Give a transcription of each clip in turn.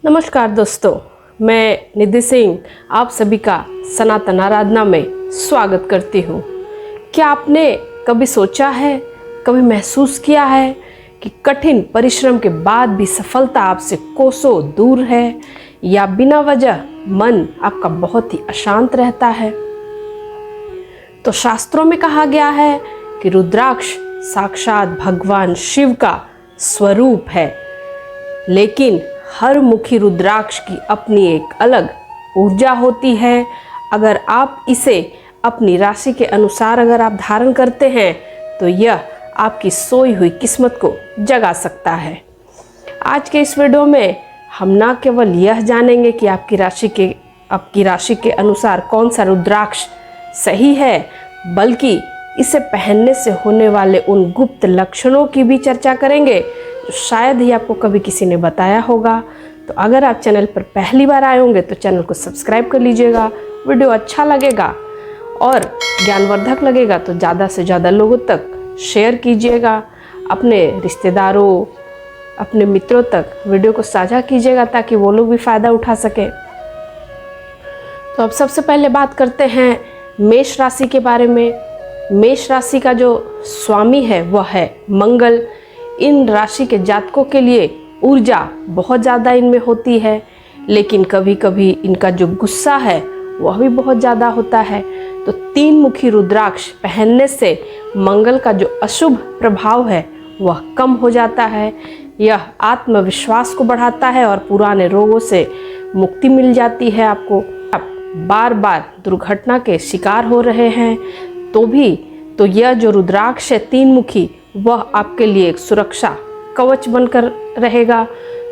नमस्कार दोस्तों, मैं निधि सिंह आप सभी का सनातन आराधना में स्वागत करती हूँ। क्या आपने कभी सोचा है, कभी महसूस किया है कि कठिन परिश्रम के बाद भी सफलता आपसे कोसों दूर है, या बिना वजह मन आपका बहुत ही अशांत रहता है? तो शास्त्रों में कहा गया है कि रुद्राक्ष साक्षात भगवान शिव का स्वरूप है, लेकिन हर मुखी रुद्राक्ष की अपनी एक अलग ऊर्जा होती है। अगर आप इसे अपनी राशि के अनुसार अगर आप धारण करते हैं तो यह आपकी सोई हुई किस्मत को जगा सकता है। आज के इस वीडियो में हम ना केवल यह जानेंगे कि आपकी राशि के अनुसार कौन सा रुद्राक्ष सही है, बल्कि इसे पहनने से होने वाले उन गुप्त लक्षणों की भी चर्चा करेंगे जो शायद ही आपको कभी किसी ने बताया होगा। तो अगर आप चैनल पर पहली बार आए होंगे तो चैनल को सब्सक्राइब कर लीजिएगा। वीडियो अच्छा लगेगा और ज्ञानवर्धक लगेगा तो ज़्यादा से ज़्यादा लोगों तक शेयर कीजिएगा। अपने रिश्तेदारों, अपने मित्रों तक वीडियो को साझा कीजिएगा ताकि वो लोग भी फ़ायदा उठा सके। तो अब सबसे पहले बात करते हैं मेष राशि के बारे में। मेष राशि का जो स्वामी है वह है मंगल। इन राशि के जातकों के लिए ऊर्जा बहुत ज़्यादा इनमें होती है, लेकिन कभी कभी इनका जो गुस्सा है वह भी बहुत ज़्यादा होता है। तो 3 मुखी रुद्राक्ष पहनने से मंगल का जो अशुभ प्रभाव है वह कम हो जाता है। यह आत्मविश्वास को बढ़ाता है और पुराने रोगों से मुक्ति मिल जाती है। आपको आप बार बार दुर्घटना के शिकार हो रहे हैं तो यह जो रुद्राक्ष है 3 मुखी वह आपके लिए एक सुरक्षा कवच बनकर रहेगा।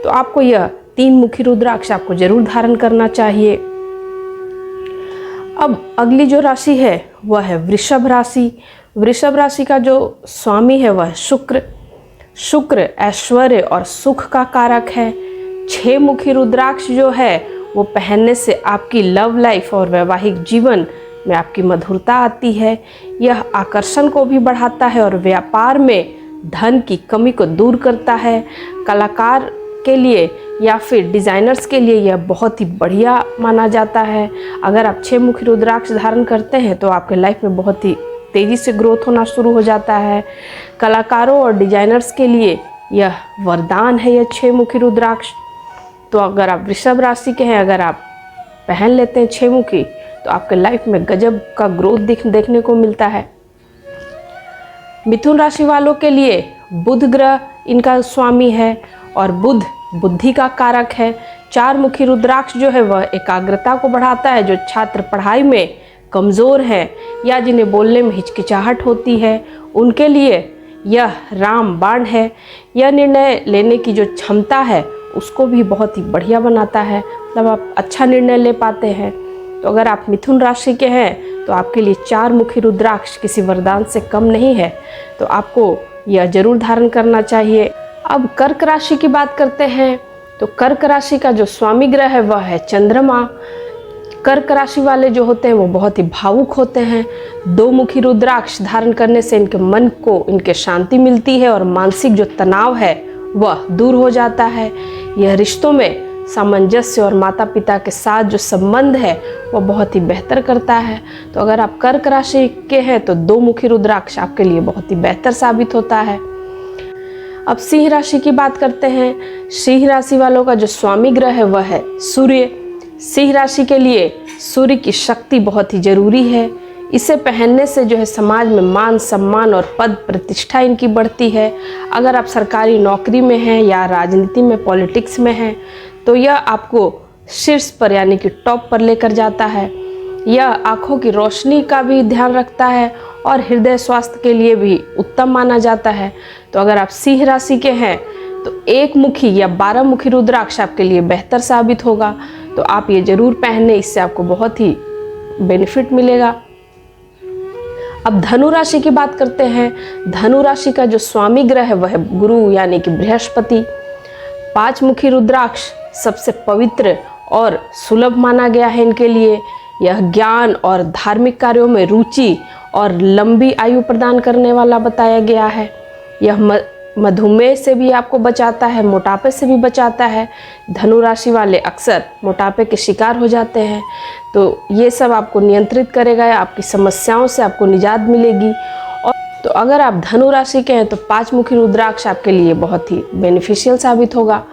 तो आपको यह 3 मुखी रुद्राक्ष आपको जरूर धारण करना चाहिए। अब अगली जो राशि है वह है वृषभ राशि। वृषभ राशि का जो स्वामी है वह शुक्र। शुक्र ऐश्वर्य और सुख का कारक है। 6 मुखी रुद्राक्ष जो है वो पहनने से आपकी लव लाइफ और वैवाहिक जीवन में आपकी मधुरता आती है। यह आकर्षण को भी बढ़ाता है और व्यापार में धन की कमी को दूर करता है। कलाकार के लिए या फिर डिज़ाइनर्स के लिए यह बहुत ही बढ़िया माना जाता है। अगर आप 6 मुखी रुद्राक्ष धारण करते हैं तो आपके लाइफ में बहुत ही तेज़ी से ग्रोथ होना शुरू हो जाता है। कलाकारों और डिज़ाइनर्स के लिए यह वरदान है, यह 6 मुखी रुद्राक्ष। तो अगर आप वृषभ राशि के हैं, अगर आप पहन लेते हैं 6 मुखी, तो आपके लाइफ में गजब का ग्रोथ देखने को मिलता है। मिथुन राशि वालों के लिए बुध ग्रह इनका स्वामी है और बुध बुद्धि का कारक है। 4 मुखी रुद्राक्ष जो है वह एकाग्रता को बढ़ाता है। जो छात्र पढ़ाई में कमज़ोर हैं या जिन्हें बोलने में हिचकिचाहट होती है उनके लिए यह रामबाण है। यह निर्णय लेने की जो क्षमता है उसको भी बहुत ही बढ़िया बनाता है, मतलब आप अच्छा निर्णय ले पाते हैं। तो अगर आप मिथुन राशि के हैं तो आपके लिए 4 मुखी रुद्राक्ष किसी वरदान से कम नहीं है, तो आपको यह जरूर धारण करना चाहिए। अब कर्क राशि की बात करते हैं। तो कर्क राशि का जो स्वामी ग्रह है वह है चंद्रमा। कर्क राशि वाले जो होते हैं वो बहुत ही भावुक होते हैं। 2 मुखी रुद्राक्ष धारण करने से इनके मन को इनके शांति मिलती है और मानसिक जो तनाव है वह दूर हो जाता है। यह रिश्तों में सामंजस्य और माता पिता के साथ जो संबंध है वह बहुत ही बेहतर करता है। तो अगर आप कर्क राशि के हैं तो 2 मुखी रुद्राक्ष आपके लिए बहुत ही बेहतर साबित होता है। अब सिंह राशि की बात करते हैं। सिंह राशि वालों का जो स्वामी ग्रह है वह है सूर्य। सिंह राशि के लिए सूर्य की शक्ति बहुत ही जरूरी है। इसे पहनने से जो है समाज में मान सम्मान और पद प्रतिष्ठा इनकी बढ़ती है। अगर आप सरकारी नौकरी में हैं या राजनीति में, पॉलिटिक्स में हैं, तो यह आपको शीर्ष पर यानी कि टॉप पर लेकर जाता है। यह आँखों की रोशनी का भी ध्यान रखता है और हृदय स्वास्थ्य के लिए भी उत्तम माना जाता है। तो अगर आप सिंह राशि के हैं तो 1 मुखी या 12 मुखी रुद्राक्ष आपके लिए बेहतर साबित होगा। तो आप ये जरूर पहने, इससे आपको बहुत ही बेनिफिट मिलेगा। अब धनु राशि की बात करते हैं। धनु राशि का जो स्वामी ग्रह है वह है गुरु यानी कि बृहस्पति। 5 मुखी रुद्राक्ष सबसे पवित्र और सुलभ माना गया है इनके लिए। यह ज्ञान और धार्मिक कार्यों में रुचि और लंबी आयु प्रदान करने वाला बताया गया है। यह मधुमेह से भी आपको बचाता है, मोटापे से भी बचाता है। धनु राशि वाले अक्सर मोटापे के शिकार हो जाते हैं, तो ये सब आपको नियंत्रित करेगा, आपकी समस्याओं से आपको निजात मिलेगी। और तो अगर आप धनु राशि के हैं तो 5 मुखी रुद्राक्ष आपके लिए बहुत ही बेनिफिशियल साबित होगा।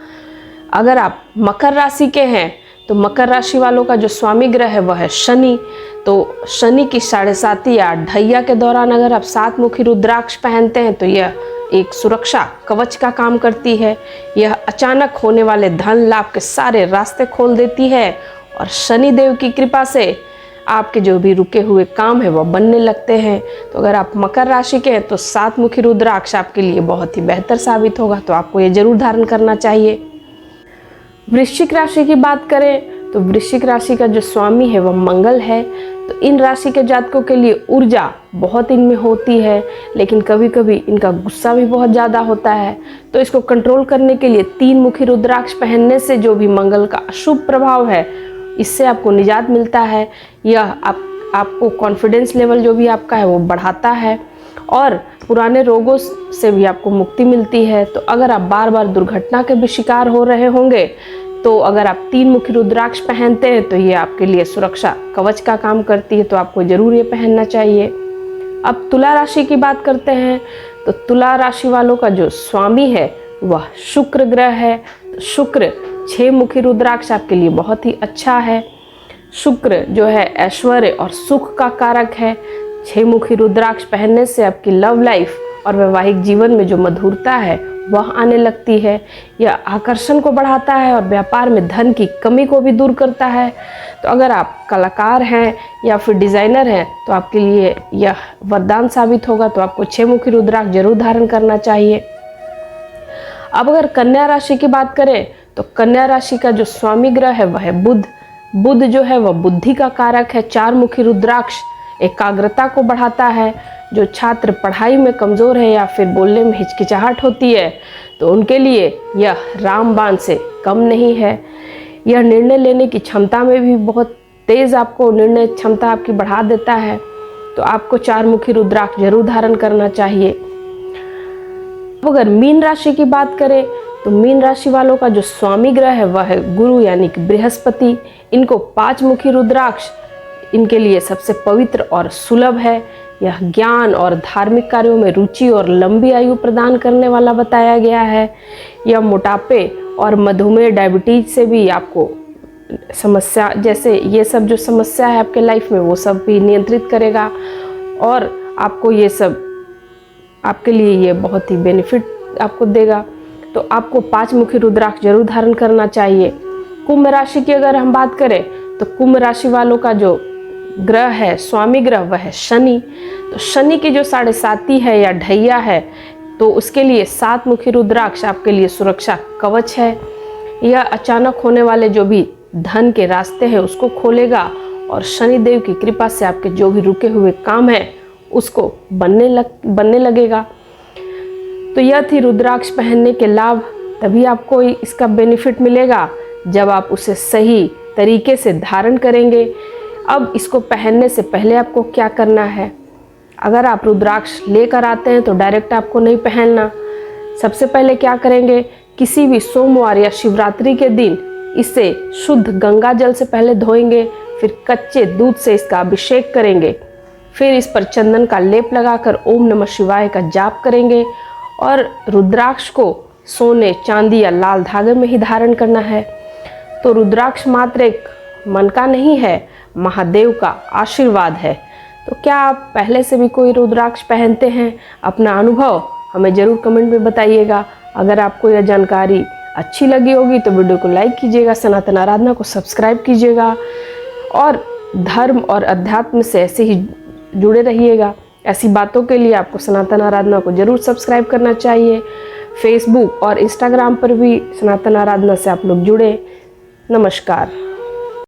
अगर आप मकर राशि के हैं तो मकर राशि वालों का जो स्वामी ग्रह है वह है शनि। तो शनि की 7.5 या ढैया के दौरान अगर आप 7 मुखी रुद्राक्ष पहनते हैं तो यह एक सुरक्षा कवच का काम करती है। यह अचानक होने वाले धन लाभ के सारे रास्ते खोल देती है और शनि देव की कृपा से आपके जो भी रुके हुए काम है वह बनने लगते हैं। तो अगर आप मकर राशि के हैं तो 7 मुखी रुद्राक्ष आपके लिए बहुत ही बेहतर साबित होगा, तो आपको ये जरूर धारण करना चाहिए। वृश्चिक राशि की बात करें तो वृश्चिक राशि का जो स्वामी है वह मंगल है। तो इन राशि के जातकों के लिए ऊर्जा बहुत इनमें होती है, लेकिन कभी कभी इनका गुस्सा भी बहुत ज़्यादा होता है। तो इसको कंट्रोल करने के लिए 3 मुखी रुद्राक्ष पहनने से जो भी मंगल का अशुभ प्रभाव है इससे आपको निजात मिलता है। यह आपको कॉन्फिडेंस लेवल जो भी आपका है वो बढ़ाता है और पुराने रोगों से भी आपको मुक्ति मिलती है। तो अगर आप बार बार दुर्घटना के भी शिकार हो रहे होंगे तो अगर आप 3 मुखी रुद्राक्ष पहनते हैं तो ये आपके लिए सुरक्षा कवच का काम करती है, तो आपको ज़रूर ये पहनना चाहिए। अब तुला राशि की बात करते हैं तो तुला राशि वालों का जो स्वामी है वह शुक्र ग्रह है। तो शुक्र 6 मुखी रुद्राक्ष आपके लिए बहुत ही अच्छा है। शुक्र जो है ऐश्वर्य और सुख का कारक है। 6 मुखी रुद्राक्ष पहनने से आपकी लव लाइफ और वैवाहिक जीवन में जो मधुरता है वह आने लगती है। यह आकर्षण को बढ़ाता है और व्यापार में धन की कमी को भी दूर करता है। तो अगर आप कलाकार हैं या फिर डिज़ाइनर हैं तो आपके लिए यह वरदान साबित होगा, तो आपको 6 मुखी रुद्राक्ष जरूर धारण करना चाहिए। अब अगर कन्या राशि की बात करें तो कन्या राशि का जो स्वामी ग्रह है वह है बुध। बुध जो है वह बुद्धि का कारक है। 4 मुखी रुद्राक्ष एकाग्रता को बढ़ाता है। जो छात्र पढ़ाई में कमज़ोर है या फिर बोलने में हिचकिचाहट होती है तो उनके लिए यह रामबाण से कम नहीं है। यह निर्णय लेने की क्षमता में भी बहुत तेज़ आपको निर्णय क्षमता आपकी बढ़ा देता है। तो आपको 4 मुखी रुद्राक्ष जरूर धारण करना चाहिए। अगर मीन राशि की बात करें तो मीन राशि वालों का जो स्वामी ग्रह है वह है गुरु यानी कि बृहस्पति। इनको 5 मुखी रुद्राक्ष इनके लिए सबसे पवित्र और सुलभ है। यह ज्ञान और धार्मिक कार्यों में रुचि और लंबी आयु प्रदान करने वाला बताया गया है। यह मोटापे और मधुमेह डायबिटीज से भी आपको समस्या जैसे ये सब जो समस्या है आपके लाइफ में वो सब भी नियंत्रित करेगा और आपको ये सब आपके लिए ये बहुत ही बेनिफिट आपको देगा। तो आपको 5 मुखी रुद्राक्ष जरूर धारण करना चाहिए। कुंभ राशि की अगर हम बात करें तो कुंभ राशि वालों का जो ग्रह है स्वामी ग्रह वह है शनि। तो शनि की जो 7.5 है या ढैया है तो उसके लिए 7 मुखी रुद्राक्ष आपके लिए सुरक्षा कवच है। यह अचानक होने वाले जो भी धन के रास्ते हैं उसको खोलेगा और शनि देव की कृपा से आपके जो भी रुके हुए काम हैं उसको बनने लगेगा। तो यह थी रुद्राक्ष पहनने के लाभ। तभी आपको इसका बेनिफिट मिलेगा जब आप उसे सही तरीके से धारण करेंगे। अब इसको पहनने से पहले आपको क्या करना है, अगर आप रुद्राक्ष लेकर आते हैं तो डायरेक्ट आपको नहीं पहनना। सबसे पहले क्या करेंगे, किसी भी सोमवार या शिवरात्रि के दिन इसे शुद्ध गंगा जल से पहले धोएंगे, फिर कच्चे दूध से इसका अभिषेक करेंगे, फिर इस पर चंदन का लेप लगाकर ओम नमः शिवाय का जाप करेंगे और रुद्राक्ष को सोने चांदी या लाल धागे में ही धारण करना है। तो रुद्राक्ष मात्र एक मन का नहीं है, महादेव का आशीर्वाद है। तो क्या आप पहले से भी कोई रुद्राक्ष पहनते हैं? अपना अनुभव हमें ज़रूर कमेंट में बताइएगा। अगर आपको यह जानकारी अच्छी लगी होगी तो वीडियो को लाइक कीजिएगा, सनातन आराधना को सब्सक्राइब कीजिएगा और धर्म और अध्यात्म से ऐसे ही जुड़े रहिएगा। ऐसी बातों के लिए आपको सनातन आराधना को ज़रूर सब्सक्राइब करना चाहिए। फेसबुक और इंस्टाग्राम पर भी सनातन आराधना से आप लोग जुड़े। नमस्कार।